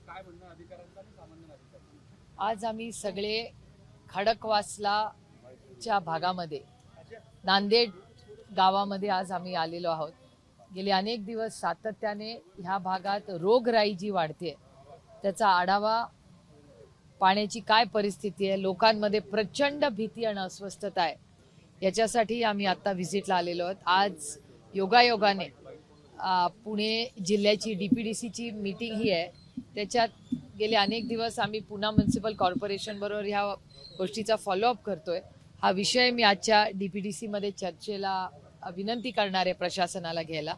काय म्हणणं अधिकाऱ्यांचं आणि सामान्य नागरिकांचं? आज आम्ही सगळे खडकवासला च्या भागामध्ये नांदेड गावामध्ये आज आम्ही आलेलो आहोत. गेले अनेक दिवस सातत्याने ह्या भागात रोगराई जी वाढते त्याचा आढावा, पाण्याची काय परिस्थिती आहे, लोकांमध्ये प्रचंड भीती आणि अस्वस्थता आहे, याच्यासाठी आम्ही आता व्हिजिटला आलेलो आहोत. आज योगायोगाने पुणे जिल्ह्याची DPDCची मीटिंग ही आहे. त्याच्यात गेले अनेक दिवस आम्ही पुणे म्युनिसिपल कॉर्पोरेशन बरोबर ह्या गोष्टीचा फॉलोअप करतोय. हा विषय मी आजच्या DPDC मध्ये चर्चेला विनंती करणार आहे प्रशासनाला घ्यायला,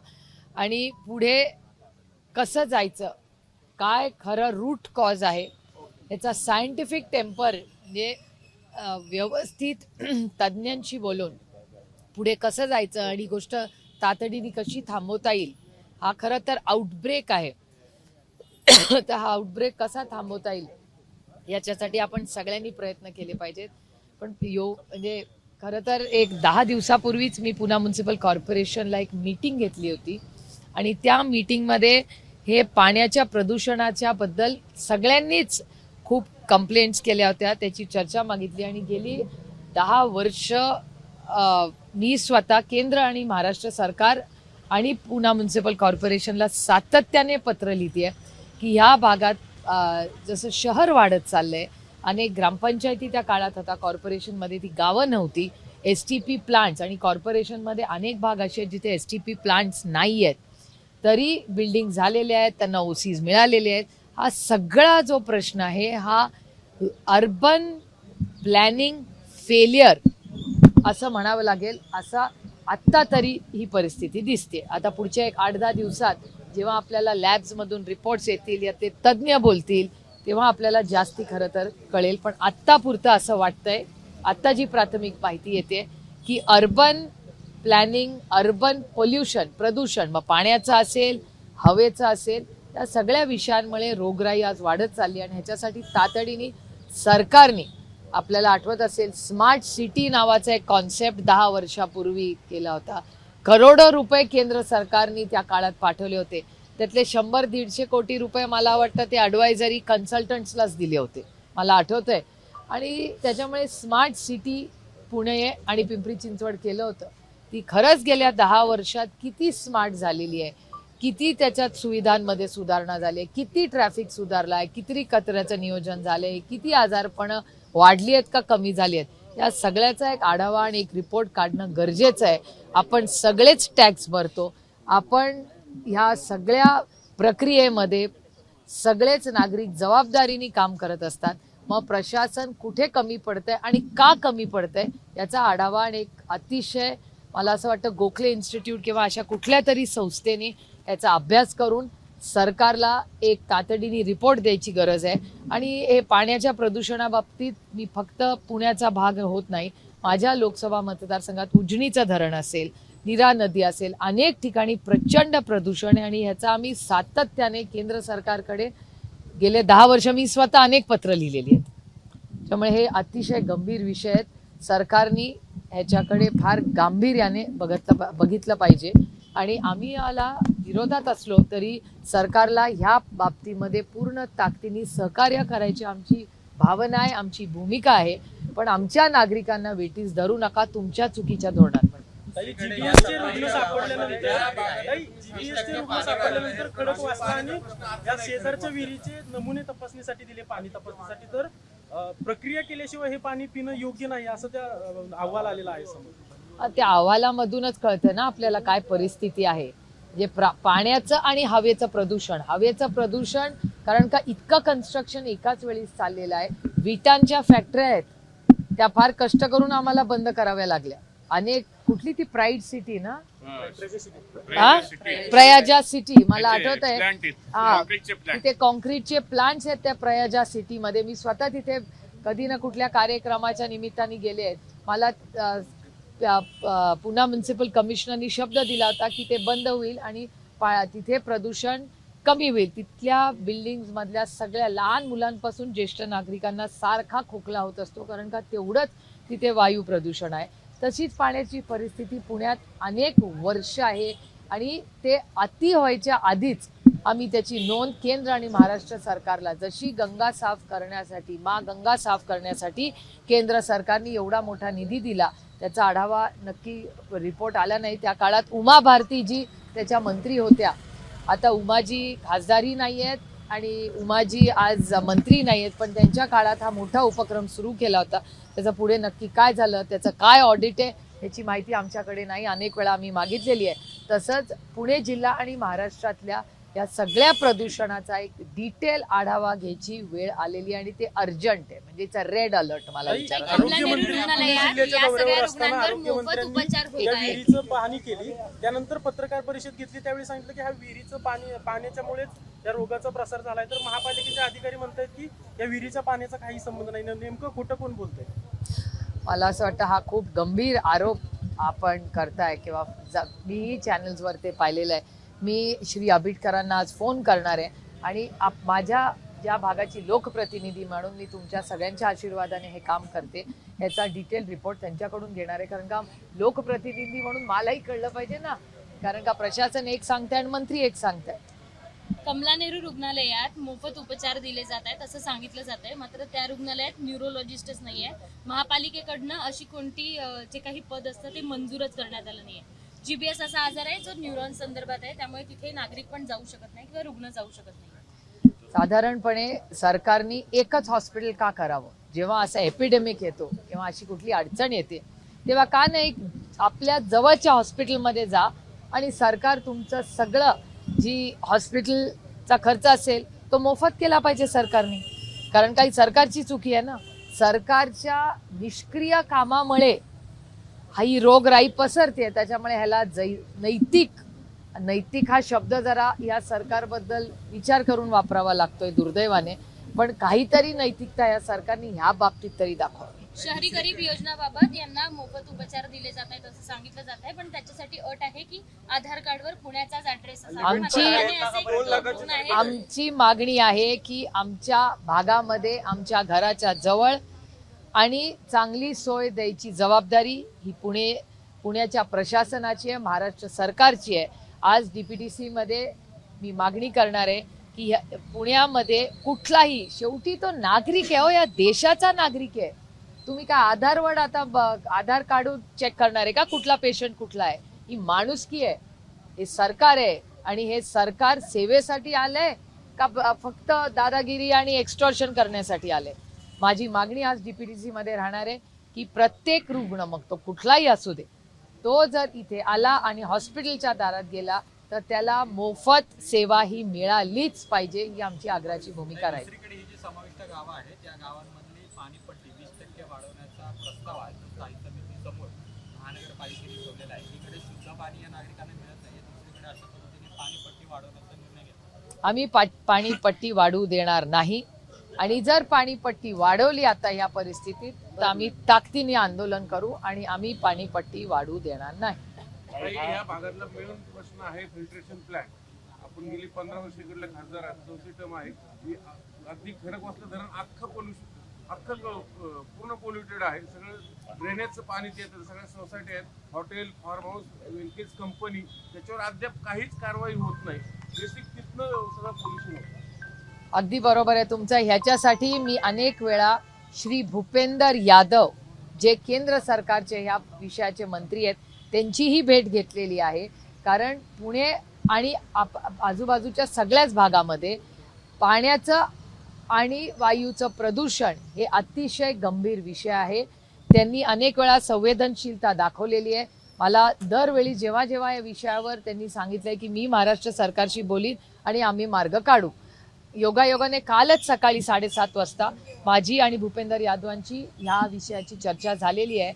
आणि पुढे कसं जायचं, काय खरं रूट कॉज आहे याचा सायंटिफिक टेम्पर म्हणजे व्यवस्थित तज्ज्ञांशी बोलून पुढे कसं जायचं आणि गोष्ट तातडीने कशी थांबवता येईल. हा खरं तर आउटब्रेक आहे. तर हा आउटब्रेक कसा थांबवता येईल याच्यासाठी आपण सगळ्यांनी प्रयत्न केले पाहिजेत. पण म्हणजे खरं तर एक 10 दिवसापूर्वीच मी पुणे म्युनिसिपल कॉर्पोरेशनला एक मीटिंग घेतली होती, आणि त्या मीटिंगमध्ये हे पाण्याच्या प्रदूषणाच्या बद्दल सगळ्यांनीच खूप कंप्लेंट्स केल्या होत्या, त्याची चर्चा मागितली. आणि गेली 10 वर्ष मी स्वतः केंद्र आणि महाराष्ट्र सरकार आणि पुणे म्युनिसिपल कॉर्पोरेशनला सातत्याने पत्र लिहिते की ह्या भागात जसं शहर वाढत चाललंय, अनेक ग्रामपंचायती त्या काळात होता, कॉर्पोरेशनमध्ये ती गावं नव्हती, STP प्लांट्स, आणि कॉर्पोरेशनमध्ये अनेक भाग असे जिथे STP प्लांट्स नाही आहेत तरी बिल्डिंग झालेले आहेत, त्यांना OCs मिळालेले आहेत. हा सगळा जो प्रश्न आहे हा अर्बन प्लॅनिंग फेलियर असं म्हणावं लागेल. असा आत्ता तरी ही परिस्थिती दिसते. आता पुढच्या एक 8-10 दिवसात जेव्हा आपल्याला लॅब्समधून रिपोर्ट्स येतील या ते तज्ज्ञ बोलतील तेव्हा आपल्याला जास्ती खरं तर कळेल. पण आत्तापुरतं असं वाटतंय, आत्ता जी प्राथमिक माहिती येते की अर्बन प्लॅनिंग, अर्बन पोल्युशन, प्रदूषण, मग पाण्याचं असेल, हवेचं असेल, या सगळ्या विषयांमुळे रोगराई आज वाढत चालली. आणि ह्याच्यासाठी तातडीने सरकारने, आपल्याला आठवत असेल, स्मार्ट सिटी नावाचा एक कॉन्सेप्ट 10 वर्षापूर्वी केला होता. करोडो रुपये केंद्र सरकारने त्या काळात पाठवले होते. त्यातले 100-150 कोटी रुपये मला वाटतं ते ॲडवायझरी कन्सल्टंट्सलाच दिले होते, मला आठवतंय. आणि त्याच्यामुळे स्मार्ट सिटी पुणे आणि पिंपरी चिंचवड केलं होतं. ती खरंच गेल्या 10 वर्षात किती स्मार्ट झालेली आहे, किती त्याच्यात सुविधांमध्ये सुधारणा झाली, किती ट्रॅफिक सुधारला आहे, किती कचऱ्याचं नियोजन झालंय, किती आजारपणं वाढली आहेत का कमी झाली आहेत, या सगळ्याचा एक आढावा आणि एक रिपोर्ट काढणं गरजेचं आहे. आपण सगळेच टॅक्स भरतो, आपण ह्या सगळ्या प्रक्रियेमध्ये सगळेच नागरिक जबाबदारीने काम करत असतात. मग प्रशासन कुठे कमी पडतंय आणि का कमी पडतंय याचा आढावा आणि एक अतिशय, मला असं वाटतं, गोखले इन्स्टिट्यूट किंवा अशा कुठल्या तरी संस्थेने याचा अभ्यास करून सरकारला एक तातडीने रिपोर्ट द्यायची गरज आहे. आणि हे पाण्याच्या प्रदूषणाबाबतीत मी फक्त पुण्याचा भाग होत नाही, माझ्या लोकसभा मतदारसंघात उजनीचं धरण असेल, नीरा नदी असेल, अनेक ठिकाणी प्रचंड प्रदूषण आहे. आणि ह्याचा आम्ही सातत्याने केंद्र सरकारकडे गेले 10 वर्ष मी स्वतः अनेक पत्र लिहिलेली आहेत. त्यामुळे हे अतिशय गंभीर विषय आहेत. सरकारने ह्याच्याकडे फार गांभीर्याने बघितलं पाहिजे. आणि आम्ही याला विरोधात असलो तरी सरकारला ह्या बाबतीमध्ये पूर्ण ताकदीने सहकार्य करायची आमची भावना आहे, आमची भूमिका आहे. पण आमच्या नागरिकांना वेठीस धरू नका तुमच्या चुकीच्या धोरणांमुळे. जीबीएसचे रुग्ण सापडल्यानंतर खडकवासला आणि या शेजारच्या विहिरीचे नमुने तपासणीसाठी दिले, पाणी तपासणीसाठी. तर प्रक्रिया केल्याशिवाय हे पाणी पिणं योग्य नाही असं त्या अहवाल आलेला आहे समोर. त्या अहवालामधूनच कळतं ना आपल्याला काय परिस्थिती आहे. जे पाण्याचं आणि हवेचं प्रदूषण, कारण का इतकं कन्स्ट्रक्शन एकाच वेळी चाललेलं आहे. विटांच्या फॅक्टऱ्या आहेत त्या फार कष्ट करून आम्हाला बंद कराव्या लागल्या. अनेक, कुठली ती प्राईड सिटी ना, प्रयाजा सिटी, मला आठवत आहे, हा, तिथे कॉन्क्रीटचे प्लांट्स आहेत त्या प्रयाजा सिटीमध्ये. मी स्वतः तिथे कधी ना कुठल्या कार्यक्रमाच्या निमित्ताने गेले आहेत. मला पुणे म्युनिसिपल कमिशनरनी शब्द दिला होता की ते बंद होईल आणि तिथे प्रदूषण कमी होईल. तिथल्या बिल्डिंग्स मधल्या सगळ्या लहान मुलांपासून ज्येष्ठ नागरिकांना सारखा खोकला होत असतो, कारण का तेवढंच तिथे वायू प्रदूषण आहे. तशीच पाण्याची परिस्थिती पुण्यात अनेक वर्ष आहे. आणि ते अति व्हायच्या आधीच आम्ही त्याची नोंद केंद्र आणि महाराष्ट्र सरकारला, जशी गंगा साफ करण्यासाठी, गंगा साफ करण्यासाठी केंद्र सरकारने एवढा मोठा निधी दिला, त्याचा आढावा नक्की रिपोर्ट आला नाही. त्या काळात उमा भारतीजी त्याच्या मंत्री होत्या. आता उमाजी खासदारही नाही आहेत आणि उमाजी आज मंत्री नाही आहेत, पण त्यांच्या काळात हा मोठा उपक्रम सुरू केला होता. त्याचं पुढे नक्की काय झालं, त्याचं काय ऑडिट आहे याची माहिती आमच्याकडे नाही. अनेक वेळा आम्ही मागितलेली आहे. तसंच पुणे जिल्हा आणि महाराष्ट्रातल्या या सगळ्या प्रदूषणाचा एक डिटेल आढावा घ्यायची वेळ आलेली आणि ते अर्जंट आहे. म्हणजे इट्स अ रेड अलर्ट. मला विचारायचं आरोग्यमंत्री जिल्ह्याच्या दौऱ्यावर असताना आरोग्यमंत्र्यांनी या विहिरीचं पाहणी केली, त्यानंतर पत्रकार परिषद घेतली, त्यावेळी सांगितलं की ह्या विहिरीचं पाण्याच्यामुळेच या रोगाचा प्रसार झालाय. तर महापालिकेचे अधिकारी म्हणतात की या विहिरीच्या पाण्याचा काही संबंध नाही. नेमकं खोटं कोण बोलतंय? मला असं वाटतं हा खूप गंभीर आरोप आपण करताय किंवा मीही चॅनल्सवर ते पाहिलेलं आहे. मी श्री आबिटकरांना आज फोन करणार आहे आणि माझ्या ज्या भागाची लोकप्रतिनिधी म्हणून मी तुमच्या सगळ्यांच्या आशीर्वादाने हे काम करते, याचा डिटेल रिपोर्ट त्यांच्याकडून घेणार आहे. कारण का लोकप्रतिनिधी म्हणून मलाही कळलं पाहिजे ना, कारण का प्रशासन एक सांगते आणि मंत्री एक सांगताय. कमला नेहरू रुग्णालयात मोफत उपचार दिले जात आहेत असं सांगितलं जात आहे, मात्र त्या रुग्णालयात न्यूरोलॉजिस्टच नाही आहे. महापालिकेकडनं अशी कोणती जे काही पद असतं ते मंजूरच करण्यात आलं नाही आहे. GBS असा आजार आहे जो न्यूरॉन संदर्भात आहे, त्यामुळे तिथे नागरिक पण जाऊ शकत नाही किंवा रुग्ण जाऊ शकत नाही. साधारणपणे सरकारने एकच हॉस्पिटल का करावं? जेव्हा असा एपिडेमिक येतो किंवा अशी कुठली अडचण येते तेव्हा का नाही आपल्या जवळच्या हॉस्पिटलमध्ये जा आणि सरकार तुमचं सगळं जी हॉस्पिटलचा खर्च असेल तो मोफत केला पाहिजे सरकारने. कारण काही सरकारची चुकी आहे ना. सरकारच्या निष्क्रिय कामामुळे ही रोगराई पसरते. त्याच्यामुळे ह्याला नैतिक हा शब्द जरा या सरकारबद्दल विचार करून वापरावा लागतोय दुर्दैवाने. पण काहीतरी नैतिकता या सरकारने ह्या बाबतीत तरी दाखवावी. शहरी गरीब योजनाबाबत यांना मोफत उपचार दिले जात आहेत असं सांगितलं जात आहे, पण त्याच्यासाठी अट आहे की आधार कार्डवर पुण्याचाच ऍड्रेस आमची मागणी आहे की आमच्या भागामध्ये आमच्या घराच्या जवळ आणि चांगली सोय द्यायची जबाबदारी ही पुण्याच्या प्रशासनाची आहे, महाराष्ट्र सरकारची आहे. आज DPTC मध्ये मी मागणी करणार आहे की पुण्यामध्ये कुठलाही, शेवटी तो नागरिक आहे हो, या देशाचा नागरिक आहे. तुम्ही काय आधारवर आता आधार काढून चेक करणार आहे का कुठला पेशंट कुठला आहे? ही माणुसकी आहे, हे सरकार आहे आणि हे सरकार सेवेसाठी आलंय का फक्त दादागिरी आणि एक्स्टॉर्शन करण्यासाठी आलंय? माझी मागणी आज DPTC मध्ये राहणार आहे की प्रत्येक रुग्ण, मग तो कुठलाही असू दे, तो जर इथे आला आणि हॉस्पिटलच्या दारात गेला तर त्याला मोफत सेवा ही मिळालीच पाहिजे. ही आमची आग्रहाची भूमिका राहील. दुसरीकडे ही जी समाविष्ट गावं आहेत त्या गावांमधली पाणीपट्टी 20% वाढवण्याचा प्रस्ताव आहे तो स्थायी समितीसमोर महानगरपालिकेने ठेवलेला आहे. इकडे शुद्ध पाणी या नागरिकांना मिळत नाही, दुसरीकडे अशा पद्धतीने पाणीपट्टी वाढवण्याचा निर्णय घेतला. आम्ही पाणीपट्टी वाढवू देणार नाही आणि जर पाणीपट्टी वाढवली आता या परिस्थितीत तर आम्ही ताकदीने आंदोलन करू आणि आम्ही पाणीपट्टी वाढवू देणार नाही. या भागातला मेन प्रश्न आहे फिल्ट्रेशन प्लॅन्ट. आपण गेली 15 वर्ष इकडले खासदार आहेत, चौथी टर्म आहे. अगदी खडकवासला धरण अख्खं पूर्ण पोल्युटेड आहे. सगळं ड्रेनेजचं पाणी येतं, सगळ्या सोसायटी आहेत, हॉटेल, फार्म हाऊस, वेलकेज कंपनी, त्याच्यावर अद्याप काहीच कारवाई होत नाही. बेसिक तिथनं सगळं पोल्युशन होतं. अगदी बरोबर आहे तुमचं. ह्याच्यासाठी मी अनेक वेळा श्री भूपेंदर यादव जे केंद्र सरकारचे ह्या विषयाचे मंत्री आहेत त्यांचीही भेट घेतलेली आहे. कारण पुणे आणि आजूबाजूच्या सगळ्याच भागामध्ये पाण्याचं आणि वायूचं प्रदूषण हे अतिशय गंभीर विषय आहे. त्यांनी अनेक वेळा संवेदनशीलता दाखवलेली आहे. मला दरवेळी जेव्हा जेव्हा या विषयावर त्यांनी सांगितलंय की मी महाराष्ट्र सरकारशी बोलीन आणि आम्ही मार्ग काढू. योगायोगाने कालच सकाळी 7:30 वाजता माझी आणि भूपेंदर यादवांची ह्या विषयाची चर्चा झालेली आहे.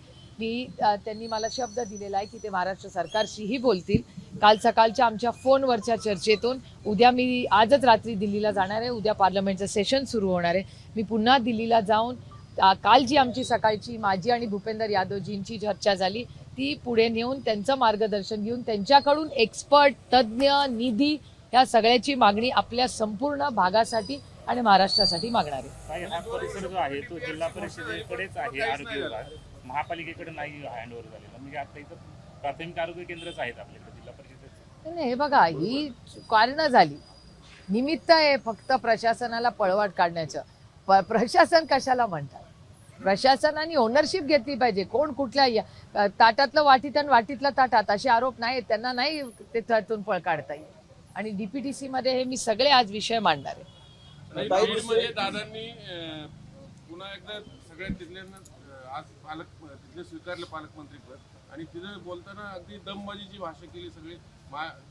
त्यांनी मला शब्द दिलेला आहे की ते महाराष्ट्र सरकारशीही बोलतील. काल सकाळच्या आमच्या फोनवरच्या चर्चेतून उद्या मी आजच रात्री दिल्लीला जाणार आहे. उद्या पार्लमेंटचं सेशन सुरू होणार आहे. मी पुन्हा दिल्लीला जाऊन काल जी आमची सकाळची माझी आणि भूपेंदर यादवजींची चर्चा झाली ती पुढे नेऊन त्यांचं मार्गदर्शन घेऊन त्यांच्याकडून एक्सपर्ट, तज्ज्ञ, निधी या सगळ्याची मागणी आपल्या संपूर्ण भागासाठी आणि महाराष्ट्रासाठी मागणार आहे. हा परिसर जो आहे तो जिल्हा परिषदेकडेच आहे, आरोग्य विभाग महापालिकेकडे नाही हँडओव्हर झालेला. म्हणजे आता इथं प्राथमिक आरोग्य केंद्रच आहेत आपल्याकडे जिल्हा परिषदेचे. नाही, हे बघा, ही कारणं झाली. निमित्त आहे फक्त प्रशासनाला पळवाट काढण्याचं. प्रशासन कशाला म्हणतात? प्रशासनाने ओनरशिप घेतली पाहिजे. कोण कुठल्या ताटातलं वाटीत आणि वाटीतलं ताटात असे आरोप नाही, त्यांना नाही ते त्यातून पळ काढता येईल. आणि डीपीटीसी मध्ये हे मी सगळे आज विषय मांडणार आहे. बीडमध्ये दादांनी पुन्हा एकदा सगळ्या तिथल्यांना आज तिथले स्वीकारलं पालकमंत्रीपद आणि तिथं बोलताना अगदी दमबाजीची भाषा केली. सगळी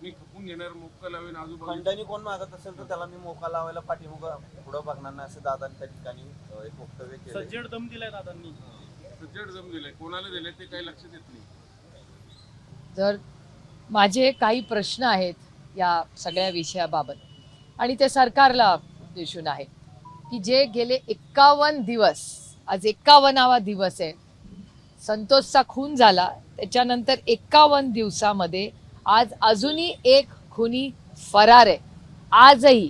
मी खपून घेणार, मोक्का लावेन, आजूबाजू खंडणी कोण मागत असेल तर त्याला मी मोका लावायला पाठीमुगं पुढं बघणार नाही असं दादांनी त्या ठिकाणी एक वक्तव्य केलं. सज्जड दम दिलाय दादांनी. सज्जड जम दिलाय, कोणाला दिलाय ते काही लक्षात येत नाही. तर माझे काही प्रश्न आहेत या सगळ्या विषयाबाबत आणि ते सरकारला दिसून आहे की जे गेले 51 दिवस, आज 51वा दिवस आहे, संतोषचा खून झाला त्याच्यानंतर 51 दिवसामध्ये आज अजूनही एक खुनी फरार आहे. आजही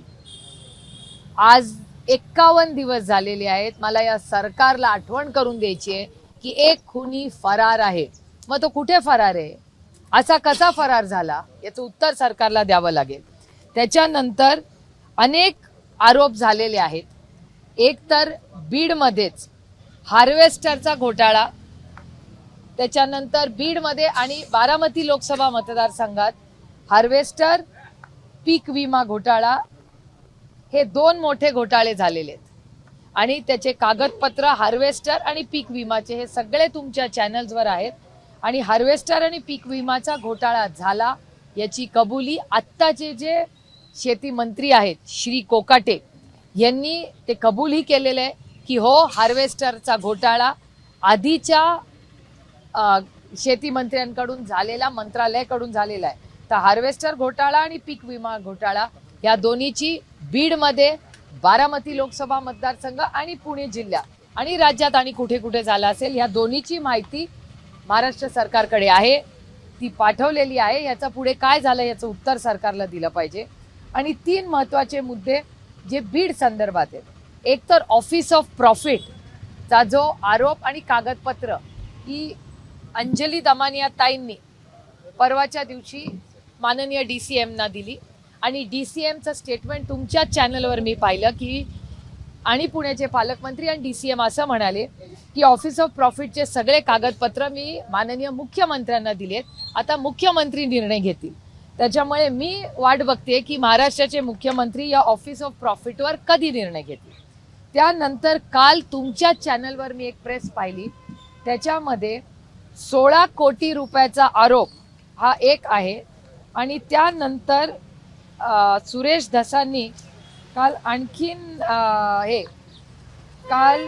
आज 51 दिवस झालेले आहेत. मला या सरकारला आठवण करून द्यायची आहे की एक खुनी फरार आहे. मग तो कुठे फरार आहे, असा कसा फरार झाला, याचं उत्तर सरकारला द्यावं लागेल. त्याच्यानंतर अनेक आरोप झालेले आहेत. एक तर बीडमध्येच हार्वेस्टरचा घोटाळा, त्याच्यानंतर बीडमध्ये आणि बारामती लोकसभा मतदारसंघात हार्वेस्टर पीक विमा घोटाळा, हे 2 मोठे घोटाळे झालेले आहेत. आणि त्याचे कागदपत्र हार्वेस्टर आणि पीक विमाचे हे सगळे तुमच्या चॅनल्सवर आहेत. आणि हार्वेस्टर आणि पीक विमाचा घोटाळा झाला याची कबुली आत्ताचे जे शेती मंत्री आहेत श्री कोकाटे यांनी ते कबूलही केलेलं आहे की हो, हार्वेस्टरचा घोटाळा आधीच्या शेती मंत्र्यांकडून झालेला, मंत्रालयाकडून झालेला आहे. तर हार्वेस्टर घोटाळा आणि पीक विमा घोटाळा या दोन्हीची बीडमध्ये, बारामती लोकसभा मतदारसंघ आणि पुणे जिल्हा आणि राज्यात आणि कुठे कुठे झाला असेल, या दोन्हीची माहिती महाराष्ट्र सरकारकडे आहे, ती पाठवलेली आहे. याचा पुढे काय झालं याचं उत्तर सरकारला दिलं पाहिजे. आणि 3 महत्त्वाचे मुद्दे जे बीड संदर्भात आहेत. एक तर ऑफिस ऑफ प्रॉफिटचा जो आरोप आणि कागदपत्र ही अंजली दमानिया ताईंनी परवाच्या दिवशी माननीय DCMना दिली आणि DCMचं स्टेटमेंट तुमच्या चॅनलवर मी पाहिलं की आणि पुण्याचे पालकमंत्री आणि DCM असं म्हणाले की ऑफिस ऑफ प्रॉफिटचे सगळे कागदपत्र मी माननीय मुख्यमंत्र्यांना दिलेत, आता मुख्यमंत्री निर्णय घेतील. त्याच्यामुळे मी वाट बघते की महाराष्ट्राचे मुख्यमंत्री या ऑफिस ऑफ प्रॉफिटवर कधी निर्णय घेतील. त्यानंतर काल तुमच्या चॅनलवर मी एक प्रेस पाहिली, त्याच्यामध्ये 16 कोटी रुपयाचा आरोप हा एक आहे. आणि त्यानंतर सुरेश धसांनी काल आणखीन काल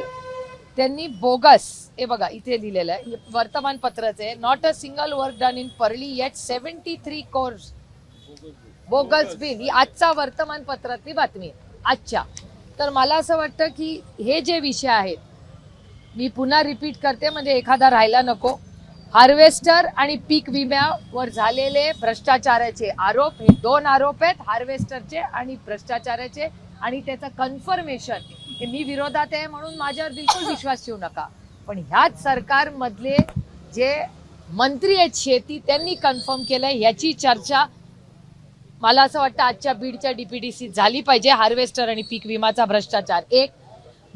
त्यांनी बोगस, हे बघा इथे लिहिलेलं आहे, वर्तमानपत्राचं आहे, not a single work done in परली येट 73 कोर्स बोगस बिल, ही आजचा वर्तमानपत्रातली बातमी आहे आजच्या. तर मला असं वाटतं की हे जे विषय आहेत, मी पुन्हा रिपीट करते म्हणजे एखादा राहायला नको, हार्वेस्टर आणि पीक विम्यावर झालेले भ्रष्टाचाराचे आरोप, हे 2 आरोप आहेत, हार्वेस्टरचे आणि भ्रष्टाचाराचे. आणि त्याचं कन्फर्मेशन हे मी विरोधात आहे म्हणून माझ्यावर बिलकुल विश्वास ठेवू नका, पण ह्याच सरकारमधले जे मंत्री आहेत शेती त्यांनी कन्फर्म केलंय, याची चर्चा मला असं वाटतं आजच्या बीडच्या DPTC झाली पाहिजे. हार्वेस्टर आणि पीक विमाचा भ्रष्टाचार एक.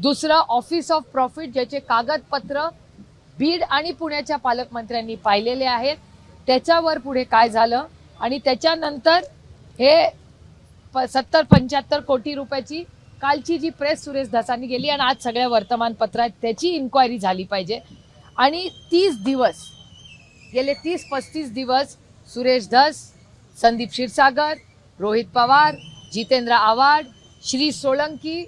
दुसरं ऑफिस ऑफ प्रॉफिट, ज्याचे कागदपत्र बीड आणि पुण्याच्या पालकमंत्र्यांनी पाहिलेले आहेत, त्याच्यावर पुढे काय झालं. आणि त्याच्यानंतर हे 70-75 कोटी रुपयाची कालची जी प्रेस सुरेश धसांनी गेली आणि आज सगळ्या वर्तमानपत्रात त्याची इन्क्वायरी झाली पाहिजे. आणि 30 दिवस गेले 30-35 दिवस सुरेश धस, संदीप क्षीरसागर, रोहित पवार, जितेंद्र आव्हाड, श्री सोळंकी,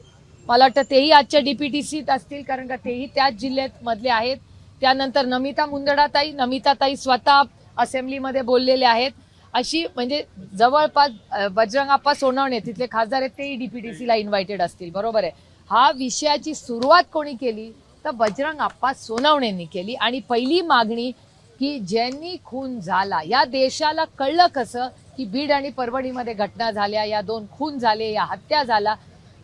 मला वाटतं तेही आजच्या DPTCत असतील कारण का तेही त्याच जिल्ह्यात मधले आहेत. त्यानंतर नमिताताई स्वतः असेंब्लीमध्ये बोललेले आहेत. अशी म्हणजे जवळपास बजरंगाप्पा सोनवणे तिथले खासदार आहेत, तेही DPTCला इन्व्हायटेड असतील, बरोबर आहे. हा विषयाची सुरुवात कोणी केली तर बजरंगाप्पा सोनवणेंनी केली. आणि पहिली मागणी की ज्यांनी खून झाला, या देशाला कळलं कसं की बीड आणि परभणीमध्ये घटना झाल्या, या 2 खून झाले, या हत्या झाला,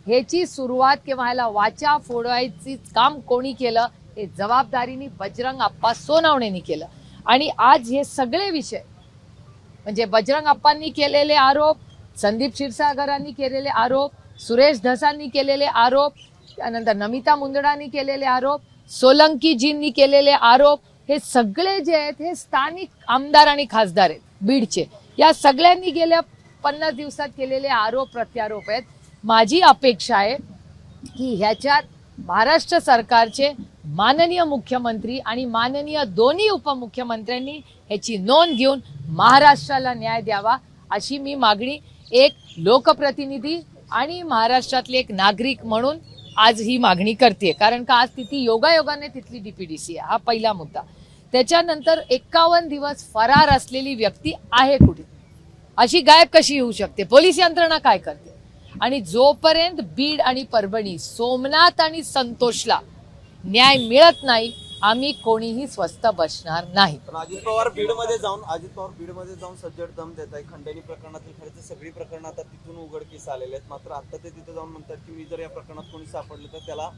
ह्याची सुरुवात किंवा ह्याला वाचा फोडवायची काम कोणी केलं, हे जबाबदारीने बजरंगाप्पा सोनवणेंनी केलं. आणि आज हे सगळे विषय म्हणजे बजरंगाप्पांनी केलेले आरोप, संदीप क्षीरसागरांनी केलेले आरोप, सुरेश धसांनी केलेले आरोप, त्यानंतर नमिता मुंदडांनी केलेले आरोप, सोलंकीजींनी केलेले आरोप, हे सगळे जे आहेत हे स्थानिक आमदार आणि खासदार आहेत बीडचे. या सगळ्यांनी गेल्या 50 दिवसात केलेले आरोप प्रत्यारोप आहेत. माझी अपेक्षा आहे की ह्याच्यात महाराष्ट्र सरकारचे माननीय मुख्यमंत्री आणि माननीय दोन्ही उपमुख्यमंत्र्यांनी ह्याची नोंद घेऊन महाराष्ट्राला न्याय द्यावा, अशी मी मागणी एक लोकप्रतिनिधी आणि महाराष्ट्रातले एक नागरिक म्हणून आज ही मागणी करते. कारण का आज तिथे योगायोगाने तिथली डीपीडीसी आहे, हा पहिला मुद्दा. त्याच्यानंतर 51 दिवस फरार असलेली व्यक्ती आहे कुठे, अशी गायब कशी होऊ शकते, पोलीस यंत्रणा काय करते? आणि जोपर्यंत बीड आणि परभणी, सोमनाथ आणि संतोषला न्याय मिळत नाही, आम्ही कोणीही स्वस्थ बसणार नाही. पण अजित पवार बीडमध्ये जाऊन सज्जड दम देत आहे. खंडणी प्रकरणातील खरंच सगळी प्रकरणं आता तिथून उघडकीस आलेले आहेत. मात्र आता ते तिथे जाऊन म्हणतात की मी जर या प्रकरणात कोणी सापडलं तर त्याला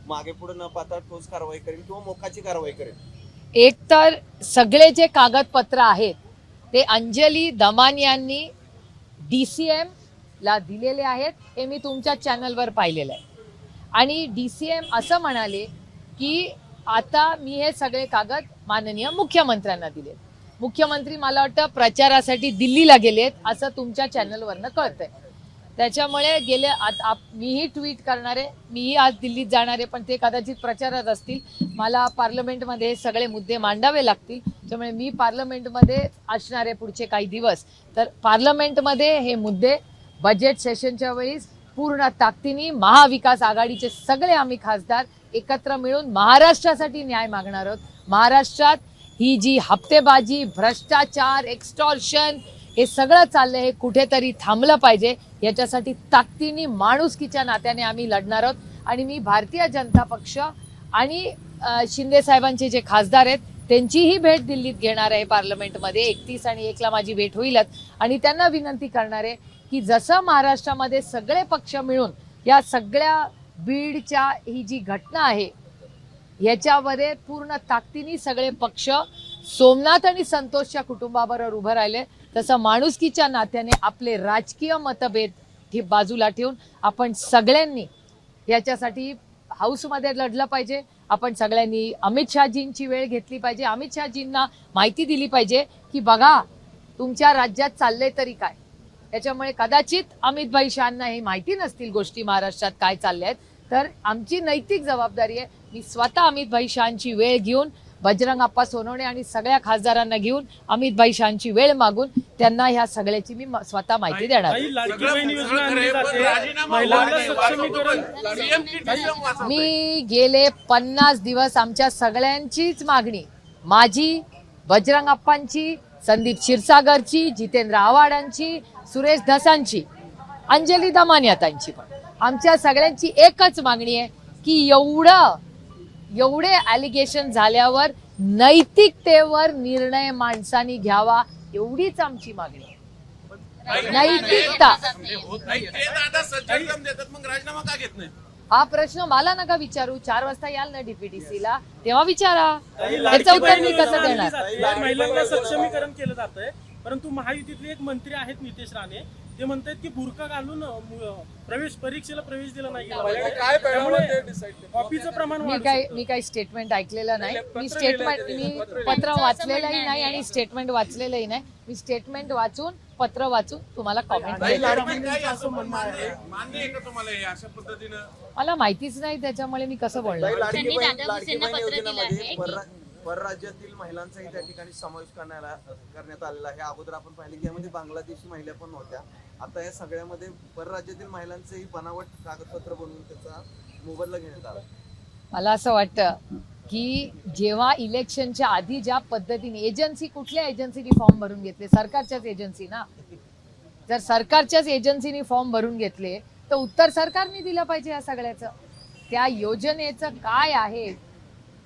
मागे पुढे न पाहता ठोस कारवाई करेन किंवा मोकाची कारवाई करेन. एक तर सगळे जे कागदपत्र आहेत ते अंजली दमान यांनी DCM ला दिलेले आहेत, हे मी तुमच्या चॅनलवर पाहिलेलं आहे. आणि DCM असं म्हणाले की आता मी हे सगळे कागद माननीय मुख्यमंत्र्यांना दिले. मुख्यमंत्री मला वाटतं प्रचारासाठी दिल्लीला गेलेत असं तुमच्या चॅनलवरनं कळतंय. त्याच्यामुळे गेले मीही ट्विट करणार आहे, मीही आज दिल्लीत जाणार आहे, पण ते कदाचित प्रचारात असतील. मला पार्लमेंटमध्ये हे सगळे मुद्दे मांडावे लागतील, त्यामुळे मी पार्लमेंटमध्ये असणार आहे पुढचे काही दिवस. तर पार्लमेंटमध्ये हे मुद्दे बजेट सेशनच्या वेळी पूर्ण ताकदीने महाविकास आघाडीचे सगळे आम्ही खासदार एकत्र मिळून महाराष्ट्रासाठी न्याय मागणार आहोत. महाराष्ट्रात ही जी हप्तेबाजी, भ्रष्टाचार, एक्स्टॉर्शन हे सगळं चाललंय, हे कुठेतरी थांबलं पाहिजे. याच्यासाठी ताकदीने माणुसकीच्या नात्याने आम्ही लढणार आहोत. आणि मी भारतीय जनता पक्ष आणि शिंदे साहेबांचे जे खासदार आहेत त्यांचीही भेट दिल्लीत घेणार आहे पार्लमेंटमध्ये. 31 आणि 1 ला माझी भेट होईलच. आणि त्यांना विनंती करणार आहे की जसं महाराष्ट्रामध्ये सगळे पक्ष मिळून या सगळ्या बीडच्या ही जी घटना आहे याच्यामध्ये पूर्ण ताकदीने सगळे पक्ष सोमनाथ आणि संतोषच्या कुटुंबाबरोबर उभं राहिले, तसं माणुसकीच्या नात्याने आपले राजकीय मतभेद ही बाजूला ठेवून आपण सगळ्यांनी याच्यासाठी हाऊसमध्ये लढलं पाहिजे. आपण सगळ्यांनी अमित शहाजींची वेळ घेतली पाहिजे. अमित शहाजींना माहिती दिली पाहिजे की बघा तुमच्या राज्यात चाललंय तरी काय. त्याच्यामुळे कदाचित अमित भाई शहांना हे माहिती नसतील गोष्टी महाराष्ट्रात काय चालल्या आहेत. तर आमची नैतिक जबाबदारी आहे, मी स्वतः अमित भाई शहांची वेळ घेऊन, बजरंग अप्पा सोनवणे आणि सगळ्या खासदारांना घेऊन अमित भाई शहांची वेळ मागून त्यांना ह्या सगळ्याची मी स्वतः माहिती देणार. मी गेले 50 दिवस आमच्या सगळ्यांचीच मागणी, माझी, बजरंग अप्पांची, संदीप क्षीरसागरची, जितेंद्र आव्हाडांची, सुरेश धसांची, अंजली दमानियातांची, पण आमच्या सगळ्यांची एकच मागणी आहे की एवढे ॲलिगेशन झाल्यावर नैतिकतेवर निर्णय माणसांनी घ्यावा, एवढीच आमची मागणी आहे. नैतिकता. हा प्रश्न मला नका विचारू. 4 वाजता याल ना डीपीडीसीला, तेव्हा विचारा. त्याचं उत्तर मी कसं देणार. महिलांना सक्षमीकरण केलं जात आहे, परंतु महायुतीतले एक मंत्री आहेत नितेश राणे, ते म्हणतात की बुरका घालून परीक्षेला प्रवेश दिला नाही. कॉपीचं प्रमाण मी काही स्टेटमेंट ऐकलेलं नाही. मी पत्र वाचलेलंही नाही आणि स्टेटमेंट वाचलेलंही नाही. मी स्टेटमेंट वाचून, पत्र वाचून तुम्हाला कॉमेंट मला माहितीच नाही, त्याच्यामुळे मी कसं बोलणार. परराज्यातील महिलांचाही त्या ठिकाणी समावेश करण्यात आलेला आहे. अगोदर आपण पाहिले की यामध्ये बांगलादेशी महिला पण होत्या. आता या सगळ्यामध्ये परराज्यातील महिलांचंही बनावट कागदपत्र बनवून त्याचा मोबदला घेण्यात आला. मला असं वाटतं की जेव्हा इलेक्शनच्या आधी ज्या पद्धतीने एजन्सी, कुठल्या एजन्सीनी फॉर्म भरून घेतले, सरकारच्याच एजन्सी ना. जर सरकारच्याच एजन्सीनी फॉर्म भरून घेतले तर उत्तर सरकारने दिलं पाहिजे या सगळ्याचं. त्या योजनेचं काय आहे,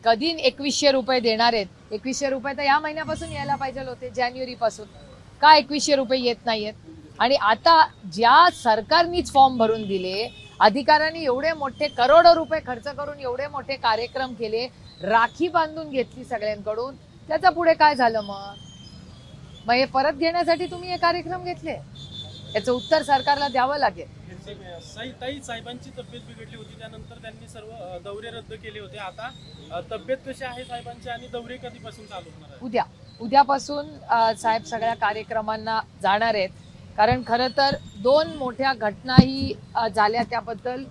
कधी 2100 रुपये देणार आहेत. 2100 रुपये तर या महिन्यापासून यायला पाहिजे होते, जानेवारीपासून. का 2100 रुपये येत नाहीयेत. आणि आता ज्या सरकारनीच फॉर्म भरून दिले, अधिकाऱ्यांनी एवढे मोठे करोडो रुपये खर्च करून एवढे मोठे कार्यक्रम केले, राखी बांधून घेतली सगळ्यांकडून, त्याचा पुढे काय झालं? मग हे परत घेण्यासाठी तुम्ही हे कार्यक्रम घेतले. याचं उत्तर सरकारला द्यावं लागेल. ताई साहेबांची तब्येत बिघडली होती, त्यानंतर त्यांनी सर्व दौरे रद्द केले होते. आता तब्येत कशी आहे साहेबांची आणि दौरे कधीपासून चालू होणार आहे? उद्यापासून साहेब सगळ्या कार्यक्रमांना जाणार आहेत. कारण खरं तर 2 मोठ्या घटनाही झाल्या, त्याबद्दल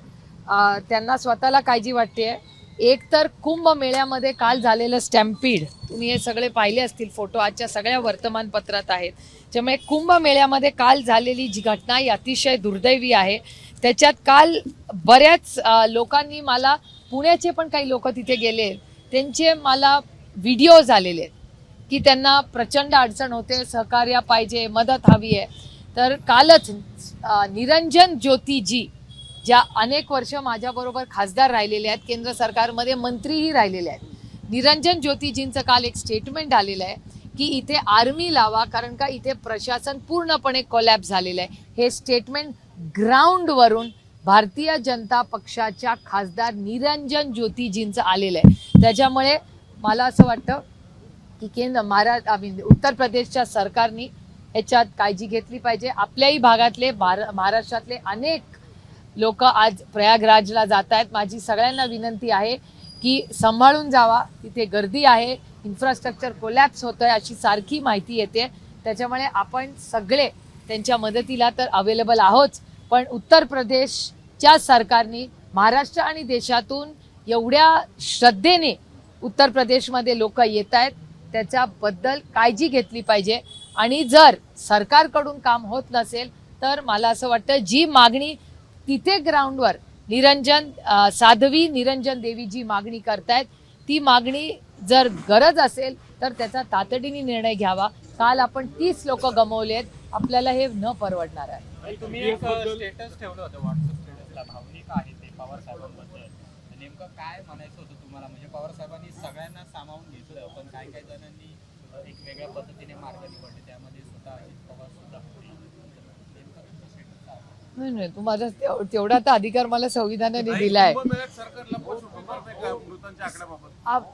त्यांना स्वतःला काळजी वाटते. एक तर कुंभमेळ्यामध्ये काल झालेलं स्टॅम्पीड, तुम्ही हे सगळे पाहिले असतील फोटो, आजच्या सगळ्या वर्तमानपत्रात आहेत. त्यामुळे कुंभमेळ्यामध्ये काल झालेली जी घटना ही अतिशय दुर्दैवी आहे. त्याच्यात काल बऱ्याच लोकांनी मला, पुण्याचे पण काही लोक तिथे गेले, त्यांचे मला व्हिडिओज आलेले आहेत की त्यांना प्रचंड अडचण होते, सहकार्य पाहिजे, मदत हवी आहे. तर कालच निरंजन ज्योतिजी, ज्या अनेक वर्ष माझ्याबरोबर खासदार राहिलेले आहेत, केंद्र सरकारमध्ये मंत्रीही राहिलेले आहेत, निरंजन ज्योतिजींचं काल एक स्टेटमेंट आलेलं आहे की इथे आर्मी लावा, कारण का इथे प्रशासन पूर्णपणे कोलॅप्स झालेलं आहे. हे स्टेटमेंट ग्राउंडवरून भारतीय जनता पक्षाच्या खासदार निरंजन ज्योतिजींचं आलेलं आहे. त्याच्यामुळे मला असं वाटतं की उत्तर प्रदेशच्या सरकारने याच्यात काळजी घेतली पाहिजे. आपल्याही भागातले महाराष्ट्रातले अनेक लोक आज प्रयागराजला जात आहेत. माझी सगळ्यांना विनंती आहे की सांभाळून जावा, तिथे गर्दी आहे, इन्फ्रास्ट्रक्चर कोलॅप्स होतोय अशी सारखी माहिती येते. त्याच्यामुळे आपण सगळे त्यांच्या मदतीला तर अवेलेबल आहोत, पण उत्तर प्रदेशच्या सरकारने महाराष्ट्र आणि देशातून एवढ्या श्रद्धेने उत्तर प्रदेशमध्ये लोक येत आहेत त्याच्याबद्दल काळजी घेतली पाहिजे. आणि जर सरकारकडून काम होत नसेल तर मला असं वाटतं जी मागणी तिथे ग्राउंडवर साध्वी निरंजन देवी जी मागणी करतायत, ती मागणी जर गरज असेल तर त्याचा तातडीने निर्णय घ्यावा. काल आपण 30 लोक गमावलेत, आपल्याला हे न परवडणार आहे. तुम्ही एक स्टेटस ठेवलं होतं व्हॉट्सअप स्टेटसला, भावनिक आहे ते पवार साहेबांबद्दल, नेमकं काय म्हणायचं होतं तुम्हाला? म्हणजे पवार साहेबांनी सगळ्यांना सामावून घेतलं, पण काही जणांनी एक वेगळ्या पद्धतीने मार्ग निवडले, त्यामध्ये स्वतः पवार सुद्धा होते. नेमकं तुमचं स्टेटस काय? नाही, तुम्हाला तेवढा तर अधिकार मला संविधानाने दिलाय. सरकारला पोस्ट करताय का मृतांच्या आकड्याबाबत?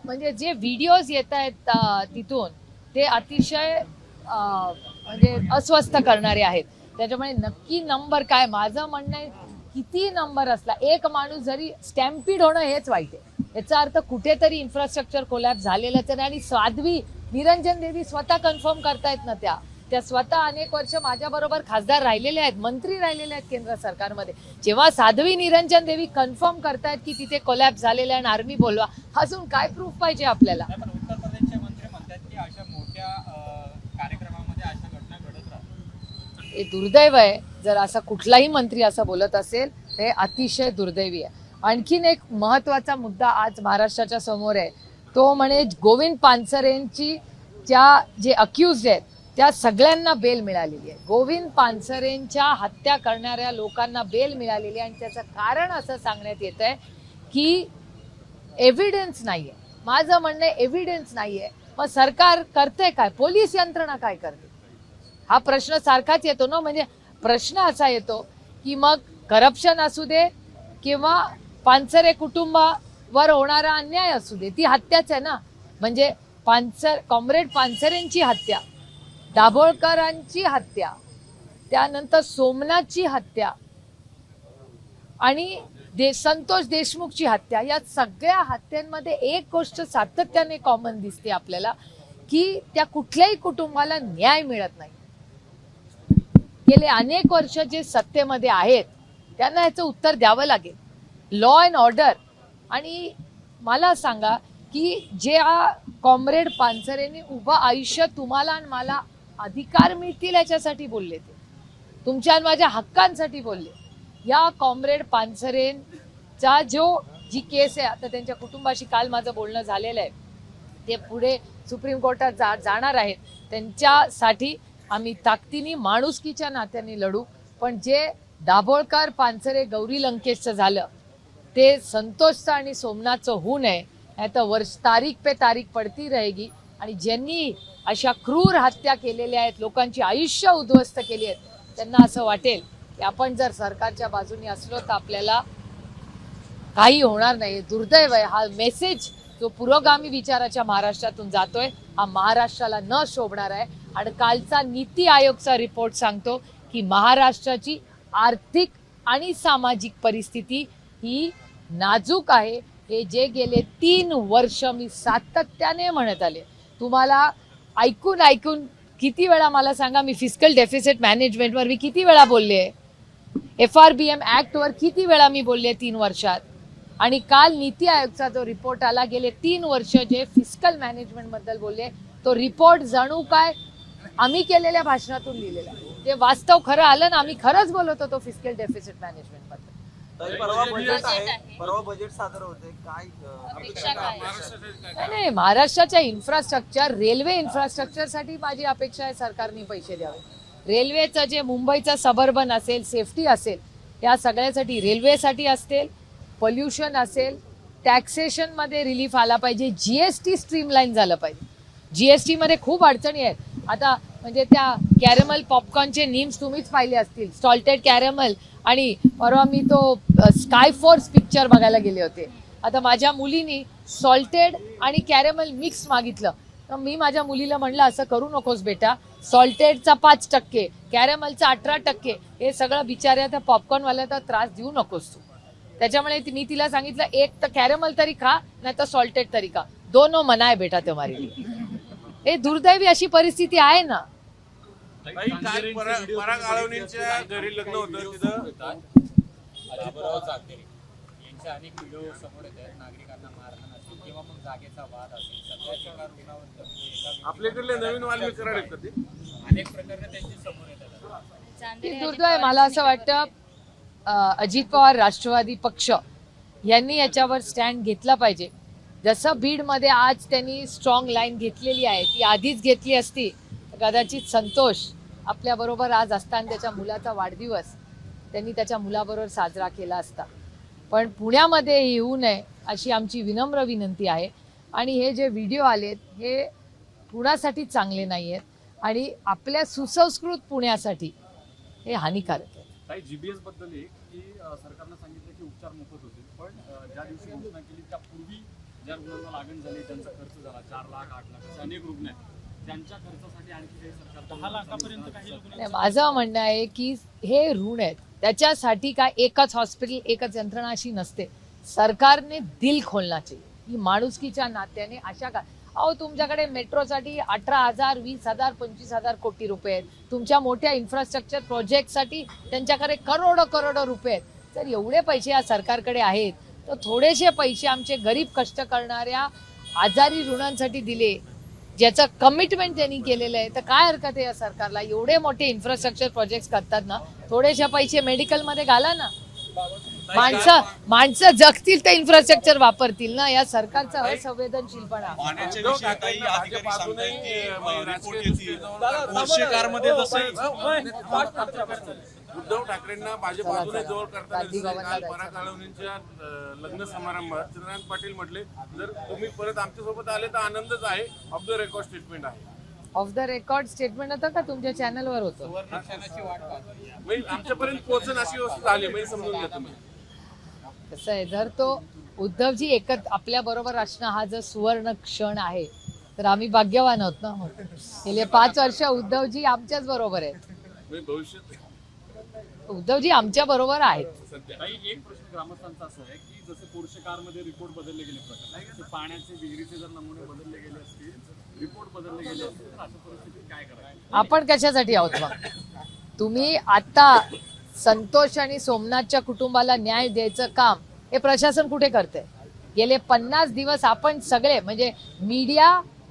म्हणजे जे व्हिडिओज येत आहेत तिथून ते अतिशय म्हणजे अस्वस्थ करणारे आहेत. त्याच्यामुळे नक्की नंबर काय, माझं म्हणणं आहे किती नंबर असला, एक माणूस जरी स्टॅम्पीड होणं हेच वाईट आहे. याचा अर्थ कुठेतरी इन्फ्रास्ट्रक्चर कोलॅप्स झालेलंच आहे. आणि साध्वी निरंजन देवी स्वतः कन्फर्म करतायत ना, त्या स्वतः अनेक वर्ष माझ्याबरोबर खासदार राहिलेले आहेत, मंत्री राहिलेले आहेत केंद्र सरकारमध्ये. जेव्हा साध्वी निरंजन देवी कन्फर्म करतायत की तिथे कोलॅप्स झालेलं आहे आणि आर्मी बोलवा, अजून काय प्रूफ पाहिजे आपल्याला? पण उत्तर प्रदेशचे मंत्री म्हणतात की अशा मोठ्या कार्यक्रमामध्ये अशा घटना घडत राहतात. हे दुर्दैव आहे. जर असा कुठलाही मंत्री असं बोलत असेल हे अतिशय दुर्दैवी आहे. आणखीन एक महत्वाचा मुद्दा आज महाराष्ट्राच्या समोर आहे, तो म्हणजे गोविंद पानसरेंची जे अक्युज्ड आहेत त्या सगळ्यांना बेल मिळालेली आहे. गोविंद पानसरेंच्या हत्या करणाऱ्या लोकांना बेल मिळालेली आहे आणि त्याचं कारण असं सांगण्यात येत आहे की एव्हिडन्स नाहीये. माझं म्हणणं एव्हिडन्स नाहीये, मग सरकार करते काय, पोलीस यंत्रणा काय करते, हा प्रश्न सारखाच येतो ना. म्हणजे प्रश्न असा येतो की मग करप्शन असू दे किंवा पानसरे कुटुंबावर होणारा अन्याय असू दे, ती हत्याच आहे ना. म्हणजे कॉम्रेड पानसरेंची हत्या, दाभोळकरांची हत्या, त्यानंतर सोमनाथची हत्या आणि संतोष देशमुखची हत्या, या सगळ्या हत्यांमध्ये एक गोष्ट सातत्याने कॉमन दिसते आपल्याला की त्या कुठल्याही कुटुंबाला न्याय मिळत नाही. गेले अनेक वर्ष जे सत्तेमध्ये आहेत त्यांना ह्याचं उत्तर द्यावं लागेल. Law and order. आणि मला सांगा की जे कॉम्रेड पानसरेंनी उभं आयुष्य तुम्हाला आणि मला अधिकार मिळतील याच्यासाठी बोलले, ते तुमच्या आणि माझ्या हक्कांसाठी बोलले. या कॉम्रेड पानसरेंचा जी केस आहे, आता त्यांच्या कुटुंबाशी काल माझं बोलणं झालेलं आहे, ते पुढे सुप्रीम कोर्टात जाणार आहेत. त्यांच्यासाठी आम्ही ताकदीने माणुसकीच्या नात्याने लढू. पण जे दाभोळकर पानसरे गौरी लंकेशचं झालं ते संतोषचं आणि सोमनाथचं होऊ नये, नाही तर तारीख पे तारीख पडती रहेगी. आणि ज्यांनी अशा क्रूर हत्या केलेल्या आहेत, लोकांची आयुष्य उद्ध्वस्त केली आहेत, त्यांना असं वाटेल की आपण जर सरकारच्या बाजूने असलो तर आपल्याला काही होणार नाही. दुर्दैव आहे. हा मेसेज जो पुरोगामी विचाराच्या महाराष्ट्रातून जातोय हा महाराष्ट्राला न शोभणार आहे. आणि कालचा नीती आयोगचा रिपोर्ट सांगतो की महाराष्ट्राची आर्थिक आणि सामाजिक परिस्थिती ही नाजूक आहे. हे जे गेले 3 वर्ष मी सातत्याने म्हणत आले. तुम्हाला ऐकून ऐकून किती वेळा मला सांगा, मी फिस्कल डेफिसिट मॅनेजमेंटवर मी किती वेळा बोलले, FRBM ॲक्टवर किती वेळा मी बोलले 3 वर्षात. आणि काल नीती आयोगचा जो रिपोर्ट आला, गेले 3 वर्ष जे फिस्कल मॅनेजमेंटबद्दल बोलले, तो रिपोर्ट जणू काय आम्ही केलेल्या भाषणातून लिहिलेला आहे. ते वास्तव खरं आलं ना, आम्ही खरंच बोलत होतो फिस्कल डेफिसिट मॅनेजमेंटबद्दल. परवा बजेट आहे, परवा बजेट सादर होते, काय अपेक्षा काय? नाही, महाराष्ट्राच्या इन्फ्रास्ट्रक्चर, रेल्वे इन्फ्रास्ट्रक्चरसाठी माझी अपेक्षा आहे सरकारने पैसे द्यावे. रेल्वेचं जे मुंबईचं सबर्बन असेल, सेफ्टी असेल, या सगळ्यासाठी, रेल्वेसाठी असतील, पोल्युशन असेल, टॅक्सेशनमध्ये रिलीफ आला पाहिजे, GST स्ट्रीमलाईन झालं पाहिजे. GST मध्ये खूप अडचणी आहेत. आता म्हणजे त्या कॅरेमल पॉपकॉर्नचे नीम्स तुम्हीच पाहिले असतील, सॉल्टेड कॅरेमल. आणि परवा मी तो स्काय फोर्स पिक्चर बघायला गेले होते. आता माझ्या मुलीनी सॉल्टेड आणि कॅरेमल मिक्स मागितलं, तर मी माझ्या मुलीला म्हणलं असं करू नकोस बेटा, सॉल्टेडचा 5%, कॅरेमलचा 18%, हे सगळं बिचाऱ्या त्या पॉपकॉर्नवाल्याचा त्रास देऊ नकोस तू. त्याच्यामुळे मी तिला सांगितलं, एक तर कॅरेमल तरी खा, नाही तर सॉल्टेड तरी खा, दोनों मना आहे बेटा तुम्हारी. हे दुर्दैवी अशी परिस्थिती आहे ना. काल पराग आळवणींच्या घरी लग्न होतं, तिथं अजितराव चांदेरे यांचे अनेक व्हिडिओ समोर येत आहेत. नागरिकांना मारहाण असेल किंवा मग जागेचा वाद असेल, सध्या एका रुग्णावर आपल्याकडले नवीन वाल्मी कराड आहेत का ते? अनेक प्रकरणे त्यांची समोर येतात. हे दुर्दैव. मला असं वाटतं अजित पवार राष्ट्रवादी पक्ष यांनी याच्यावर स्टँड घेतला पाहिजे. जसं बीडमध्ये आज त्यांनी स्ट्रॉंग लाईन घेतलेली आहे, ती आधीच घेतली असती कदाचित संतोष आपल्याबरोबर आज असताना त्याच्या मुलाचा वाढदिवस त्यांनी त्याच्या मुलाबरोबर साजरा केला असता. पण पुण्यामध्ये येऊ नये अशी आमची विनम्र विनंती आहे. आणि हे जे व्हिडिओ आलेत हे पुण्यासाठी चांगले नाही आहेत आणि आपल्या सुसंस्कृत पुण्यासाठी हे हानिकारक आहे. काही GBS बद्दल एक की सरकारनं सांगितलं की उपचार मोफत होतील, पण ज्या दिवशी घोषणा केली त्यापूर्वी ज्या रुग्णांना लागण झाली, त्यांचा खर्च झाला 4 लाख 8 लाख असे अनेक रुग्ण आहेत, त्यांच्या खर्चासाठी आणखी काही सरकार 10 लाखापर्यंत काही नाही, माझं म्हणणं आहे की हे ऋण आहेत, त्याच्यासाठी काय एकच हॉस्पिटल, एकच यंत्रणा अशी नसते. सरकारने दिल खोलना चाहिए. ही माणुसकीच्या नात्याने अशा का, अहो तुमच्याकडे मेट्रोसाठी 18,000, 20,000, 25,000 कोटी रुपये आहेत. तुमच्या मोठ्या इन्फ्रास्ट्रक्चर प्रोजेक्टसाठी त्यांच्याकडे करोडो रुपये आहेत. जर एवढे पैसे या सरकारकडे आहेत, तर थोडेसे पैसे आमचे गरीब कष्ट करणाऱ्या आजारी रुग्णांसाठी दिले, ज्याचं कमिटमेंट त्यांनी केलेलं आहे, तर काय हरकत आहे या सरकारला. एवढे मोठे इन्फ्रास्ट्रक्चर प्रोजेक्ट्स करतात ना, थोडेसे पैसे मेडिकलमध्ये घाला ना. माणसं जगतील तर इन्फ्रास्ट्रक्चर वापरतील ना. या सरकारचा असंवेदनशीलपणा. उद्धव ठाकरेंना भाजप अजूनही जवळ करताना पराग आळवणींच्या लग्न समारंभात चंद्रकांत पाटील म्हटले, जर तुम्ही परत आमच्यासोबत आले तर आनंदच आहे. ऑफ द रेकॉर्ड स्टेटमेंट आहे. ऑफ द रेकॉर्ड स्टेटमेंट होतं का तुमच्या चॅनलवर होतं? आमच्यापर्यंत पोहोचून अशी वस्तू झाली, मी समजून घेतो. कसं आहे, जर तो उद्धवजी एकच आपल्या बरोबर असणं हा जर सुवर्ण क्षण आहे, तर आम्ही भाग्यवान आहोत ना. गेले 5 वर्ष उद्धवजी आमच्याच बरोबर आहेत. भविष्यात उद्धवजी आमच्या बरोबर आहेत. काही एक प्रश्न ग्रामस्थांचा असा आहे की जसे पोर्शे कारमध्ये रिपोर्ट बदलले गेले, प्रकार पाण्याचे विहिरीचे जर नमुने बदलले गेले असतील, रिपोर्ट बदलले गेले असतील, तर अशा परिस्थितीत काय करायचं? आपण कशासाठी आहोत मग? तुम्ही आता संतोष आणि सोमनाथच्या कुटुंबाला न्याय द्यायचं काम हे प्रशासन कुठे करते? गेले 50 दिवस आपण सगळे, म्हणजे मीडिया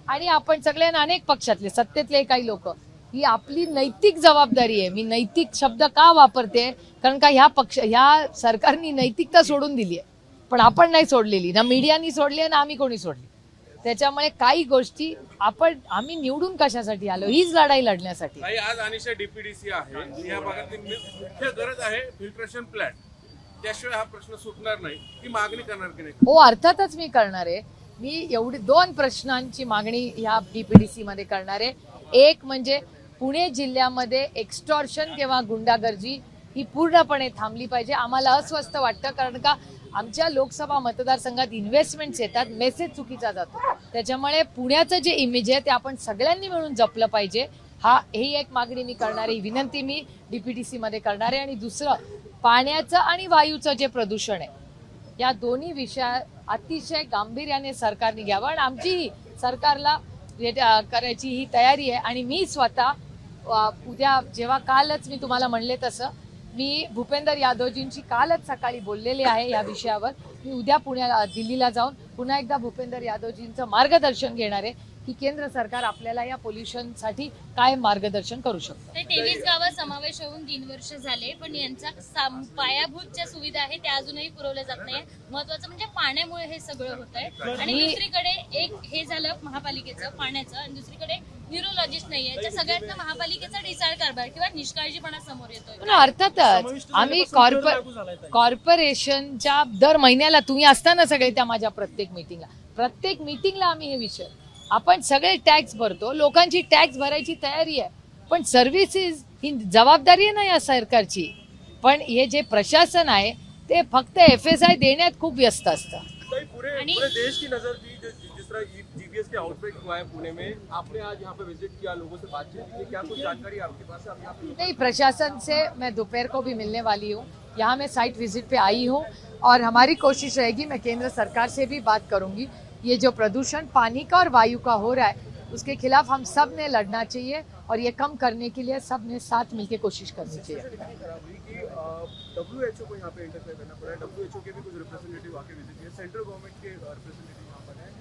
आणि आपण सगळे अनेक पक्षातले सत्तेतले काही लोक, ही आपली नैतिक जबाबदारी आहे. मी नैतिक शब्द का वापरते, कारण का ह्या सरकारने नैतिकता सोडून दिली आहे, पण आपण नाही सोडलेली ना. मीडियानी सोडली आहे ना आम्ही कोणी सोडली. त्याच्यामुळे काही गोष्टी आम्ही निवडून कशासाठी आलो, हीच लढाई लढण्यासाठी. आज अनिशा DPDC आहे, या भागातील मुख्य गरज आहे फिल्ट्रेशन प्लॅन्ट. त्याशिवाय हा प्रश्न सुटणार नाही. ही मागणी करणार की नाही? हो, अर्थातच मी करणार आहे. मी एवढी 2 प्रश्नांची मागणी ह्या DPDC मध्ये करणार आहे. एक म्हणजे पुणे जिल्ह्यामध्ये एक्स्टॉर्शन किंवा गुंडागर्दी ही पूर्णपणे थांबली पाहिजे. आम्हाला अस्वस्थ वाटतं, कारण का आमच्या लोकसभा मतदारसंघात इन्व्हेस्टमेंट्स येतात, मेसेज चुकीचा जातो. त्याच्यामुळे पुण्याचं जे इमेज आहे ते आपण सगळ्यांनी मिळून जपलं पाहिजे. ही एक मागणी मी करणारी, विनंती मी DPTC मध्ये करणार आहे. आणि दुसरं पाण्याचं आणि वायूचं जे प्रदूषण आहे या दोन्ही विषय अतिशय गांभीर्याने सरकारने घ्यावं. आणि आमची सरकारला करायची ही तयारी आहे. आणि मी स्वतः उद्या जेव्हा कालच मी तुम्हाला म्हणले तसं मी भूपेंद्र यादवजींची कालच सकाळी बोललेले आहे या विषयावर. मी उद्या दिल्लीला जाऊन पुन्हा एकदा भूपेंद्र यादवजींचं मार्गदर्शन घेणार आहे की केंद्र सरकार आपल्याला या पोल्युशनसाठी काय मार्गदर्शन करू शकतं. ते 23 गावं समावेश होऊन 3 वर्ष झाले, पण यांचा पायाभूत ज्या सुविधा आहे त्या अजूनही पुरवल्या जात नाही. महत्वाचं म्हणजे पाण्यामुळे हे सगळं होत आहे. आणि दुसरीकडे एक हे झालं महापालिकेचं पाण्याचं, आणि दुसरीकडे न्यूरोलॉजिस्ट नाहीये. याच्या सगळ्यांना महापालिकेचा ढिसाळ कारभार किंवा निष्काळजीपणा समोर येतोय. अर्थातच आम्ही कॉर्पोरेशनच्या दर महिन्याला तुम्ही असताना सगळे त्या माझ्या प्रत्येक मीटिंगला आम्ही हे विषय आपण सगळे टॅक्स भरतो, लोकांची टॅक्स भरायची तयारी आहे, पण सर्व्हिसेस ही जबाबदारी आहे ना या सरकारची. पण हे जे प्रशासन आहे ते फक्त FSI देण्यात खूप व्यस्त असतं. पूरे देश की नजर थी जिस तरह GPS के आउटब्रेक हुआ है पुणे में, आपने आज यहाँ पे विजिट किया, लोगों से बातचीत की, क्या कुछ जानकारी आपके पास है? नहीं, प्रशासन से मैं दोपहर को भी मिलने वाली हूँ. यहाँ मैं साइट विजिट पे आई हूँ और हमारी कोशिश रहेगी, मैं केंद्र सरकार से भी बात करूँगी. ये जो प्रदूषण पानी का और वायु का हो रहा है उसके खिलाफ हम सब ने लड़ना चाहिए और ये कम करने के लिए सब ने साथ मिलकर कोशिश करनी चाहिए. WHO को यहाँ पे इंटरफेयर करना पड़ा है. WHO के भी कुछ रिप्रेजेंटेटिव आके विजिट किए, सेंट्रल गवर्नमेंट के रिप्रेजेंटेटिव यहाँ पर हैं.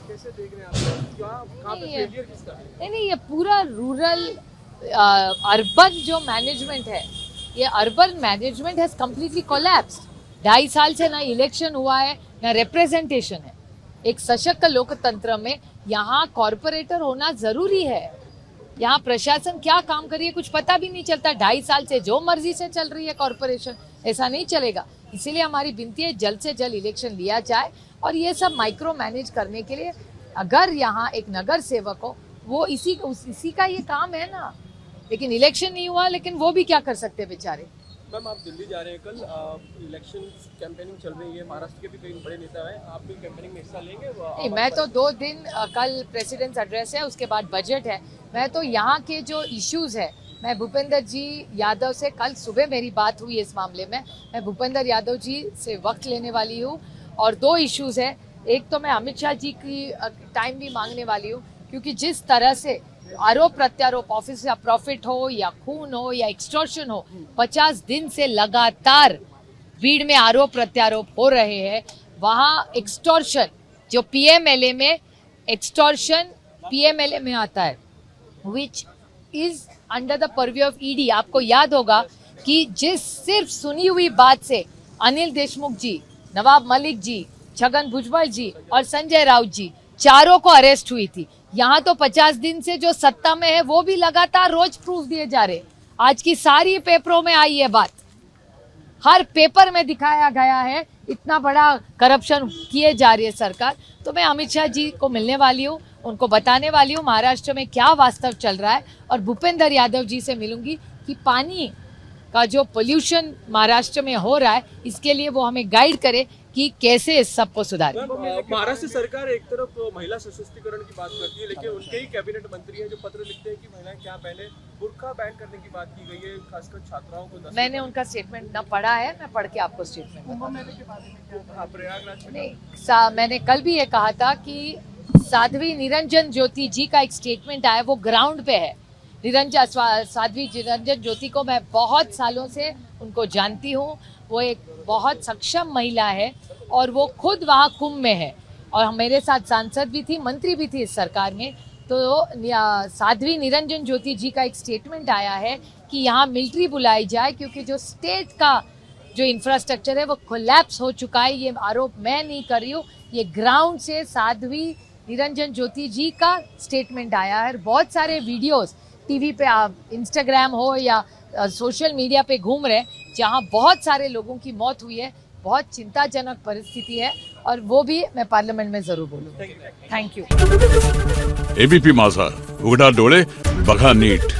कैसे देख रहे हैं आप, कहाँ पे फेलियर किसका है? नहीं, ये पूरा रूरल अर्बन जो मैनेजमेंट है, ये urban management has completely collapsed. 2.5 साल से ना इलेक्शन हुआ है ना रिप्रेजेंटेशन है. एक सशक्त लोकतंत्र में यहाँ कॉर्पोरेटर होना जरूरी है. यहाँ प्रशासन क्या काम करिए कुछ पता भी नहीं चलता. 2.5 साल से जो मर्जी से चल रही है कॉर्पोरेशन, ऐसा नहीं चलेगा. इसीलिए हमारी विनती है जल्द से जल्द इलेक्शन लिया जाए और ये सब माइक्रो मैनेज करने के लिए अगर यहाँ एक नगर सेवक हो, वो इसी का ये काम है ना. लेकिन इलेक्शन नहीं हुआ, लेकिन वो भी क्या कर सकते बेचारे. मैम, आप दिल्ली जा रहे हैं कल, इलेक्शन कैंपेनिंग चल रही है, महाराष्ट्र के भी कई बड़े नेता हैं, आप भी कैंपेनिंग में हिस्सा लेंगे? नहीं, मैं तो 2 दिन कल प्रेसिडेंट्स एड्रेस है, उसके बाद बजट है. मैं तो यहाँ के जो इश्यूज है, मैं भूपेंद्र जी यादव से कल सुबह मेरी बात हुई इस मामले में. मैं भूपेंद्र यादव जी से वक्त लेने वाली हूँ और 2 इश्यूज है. एक तो मैं अमित शाह जी की टाइम भी मांगने वाली हूँ, क्योंकि जिस तरह से आरोप प्रत्यारोप, ऑफिस या प्रॉफिट हो या खून हो या एक्सटॉर्शन हो, 50 दिन से लगातार भीड़ में आरोप प्रत्यारोप हो रहे हैं. वहाँ एक्सटॉर्शन जो PMLA में एक्सटॉर्शन PMLA में आता है, which is under the purview of ED. आपको याद होगा कि जिस सिर्फ सुनी हुई बात से अनिल देशमुख जी, नवाब मलिक जी, छगन भुजबल जी और संजय राउत जी चारों को अरेस्ट हुई थी. यहाँ तो 50 दिन से जो सत्ता में है वो भी लगातार रोज प्रूफ दिए जा रहे. आज की सारी पेपरों में आई है बात, हर पेपर में दिखाया गया है इतना बड़ा करप्शन किए जा रही है सरकार. तो मैं अमित शाह जी को मिलने वाली हूँ, उनको बताने वाली हूँ महाराष्ट्र में क्या वास्तव चल रहा है, और भूपेंद्र यादव जी से मिलूंगी कि पानी का जो पोल्यूशन महाराष्ट्र में हो रहा है इसके लिए वो हमें गाइड करे कि कैसे इस सबको सुधारें. महाराष्ट्र सरकार एक तरफ महिला सशक्तिकरण की बात करती है, लेकिन उनके ही कैबिनेट मंत्री हैं जो पत्र लिखते हैं कि महिलाएं क्या पहले बुर्का बैन करने की बात की गई है, खासकर छात्राओं को. मैंने उनका स्टेटमेंट न पढ़ा है, मैं पढ़ के आपको स्टेटमेंट प्रयागराज में नहीं. मैंने कल भी ये कहा था कि साध्वी निरंजन ज्योति जी का एक स्टेटमेंट आया, वो ग्राउंड पे है. साध्वी निरंजन ज्योति को मैं बहुत सालों से उनको जानती हूँ. वो एक बहुत सक्षम महिला है और वो खुद वहाँ कुंभ में है और मेरे साथ सांसद भी थी, मंत्री भी थी इस सरकार में. तो साध्वी निरंजन ज्योति जी का एक स्टेटमेंट आया है कि यहाँ मिलिट्री बुलाई जाए, क्योंकि जो स्टेट का जो इंफ्रास्ट्रक्चर है वो कोलैप्स हो चुका है. ये आरोप मैं नहीं कर रही हूँ, ये ग्राउंड से साध्वी निरंजन ज्योति जी का स्टेटमेंट आया है. बहुत सारे वीडियोस टीवी पे, इंस्टाग्राम हो या सोशल मीडिया पे घूम रहे, जहाँ बहुत सारे लोगों की मौत हुई है. बहुत चिंताजनक परिस्थिति है और वो भी मैं पार्लियामेंट में जरूर बोलूँगी. Thank you. ABP माझा, उघडा डोळे बघा नीट.